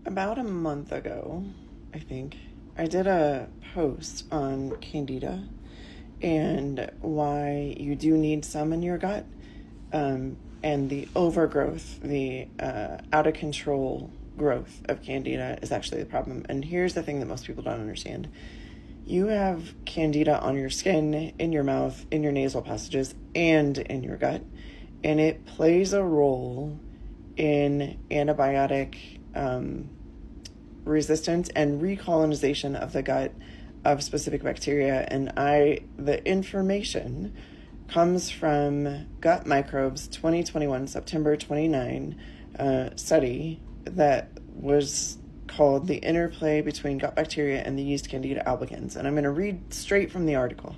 About a month ago, I think, I did a post on Candida and why you do need some in your gut, and the overgrowth, the out of control growth of Candida is actually the problem. And here's the thing that most people don't understand. You have Candida on your skin, in your mouth, in your nasal passages, and in your gut, and it plays a role in antibiotic resistance and recolonization of the gut of specific bacteria. And the information comes from Gut Microbes 2021 September 29 study that was called The Interplay Between Gut Bacteria and the Yeast Candida albicans. And I'm going to read straight from the article.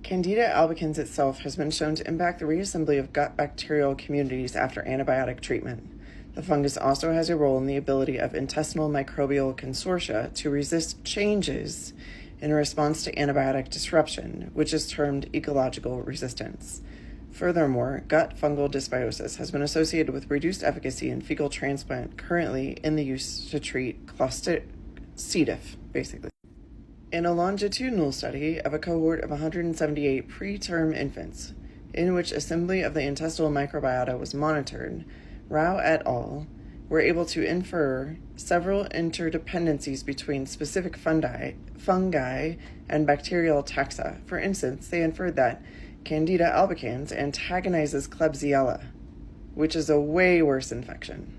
Candida albicans itself has been shown to impact the reassembly of gut bacterial communities after antibiotic treatment. The fungus also has a role in the ability of intestinal microbial consortia to resist changes in response to antibiotic disruption, which is termed ecological resistance. Furthermore, gut fungal dysbiosis has been associated with reduced efficacy in fecal transplant currently in the use to treat C. diff, basically. In a longitudinal study of a cohort of 178 preterm infants, in which assembly of the intestinal microbiota was monitored, Rao et al. Were able to infer several interdependencies between specific fungi, and bacterial taxa. For instance, they inferred that Candida albicans antagonizes Klebsiella, which is a way worse infection,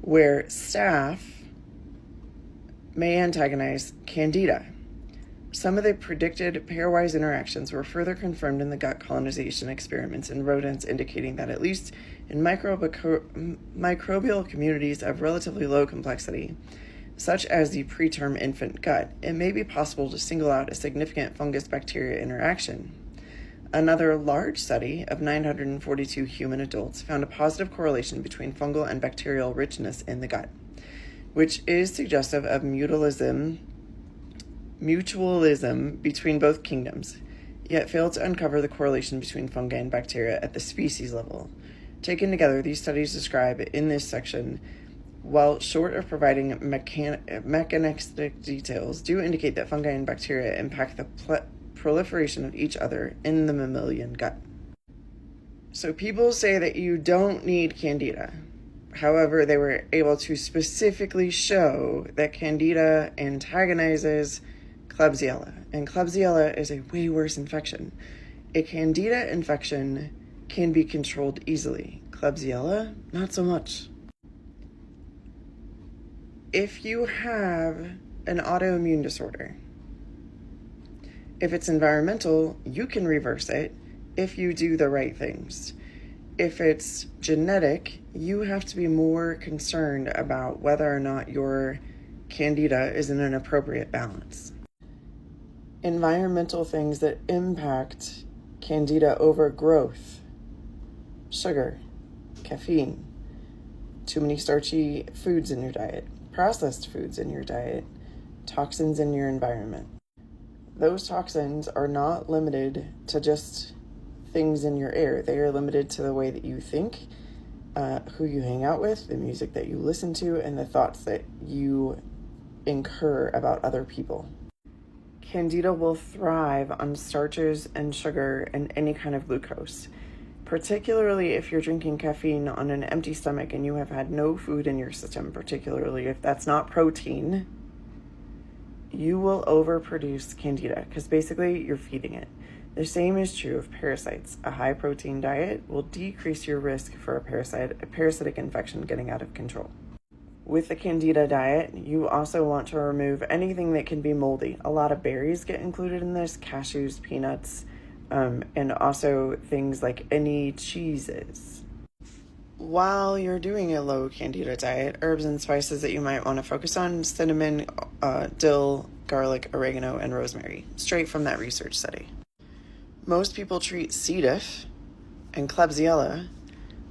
where staph may antagonize Candida. Some of the predicted pairwise interactions were further confirmed in the gut colonization experiments in rodents, indicating that at least in microbial communities of relatively low complexity, such as the preterm infant gut, it may be possible to single out a significant fungus-bacteria interaction. Another large study of 942 human adults found a positive correlation between fungal and bacterial richness in the gut, which is suggestive of mutualism between both kingdoms, yet failed to uncover the correlation between fungi and bacteria at the species level. Taken together, these studies describe in this section, while short of providing mechanistic details, do indicate that fungi and bacteria impact the proliferation of each other in the mammalian gut. So people say that you don't need Candida. However, they were able to specifically show that Candida antagonizes Klebsiella, and Klebsiella is a way worse infection. A Candida infection can be controlled easily. Klebsiella, not so much. If you have an autoimmune disorder, if it's environmental, you can reverse it if you do the right things. If it's genetic, you have to be more concerned about whether or not your Candida is in an appropriate balance. Environmental things that impact Candida overgrowth: sugar, caffeine, too many starchy foods in your diet, processed foods in your diet, toxins in your environment. Those toxins are not limited to just things in your air. They are limited to the way that you think, who you hang out with, the music that you listen to, and the thoughts that you incur about other people. Candida will thrive on starches and sugar and any kind of glucose, particularly if you're drinking caffeine on an empty stomach and you have had no food in your system, particularly if that's not protein. You will overproduce Candida because basically you're feeding it. The same is true of parasites. A high protein diet will decrease your risk for a parasitic infection getting out of control. With the Candida diet, you also want to remove anything that can be moldy. A lot of berries get included in this, cashews, peanuts, and also things like any cheeses. While you're doing a low Candida diet, herbs and spices that you might want to focus on: cinnamon, dill, garlic, oregano, and rosemary, straight from that research study. Most people treat C. diff and Klebsiella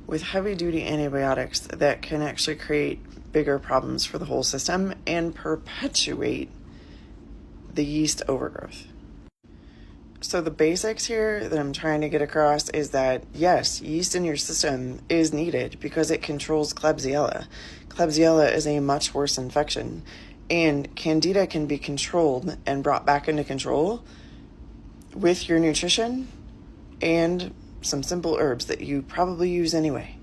with heavy-duty antibiotics that can actually create bigger problems for the whole system and perpetuate the yeast overgrowth. So the basics here that I'm trying to get across is that, yes, yeast in your system is needed because it controls Klebsiella. Klebsiella is a much worse infection, and Candida can be controlled and brought back into control with your nutrition and some simple herbs that you probably use anyway.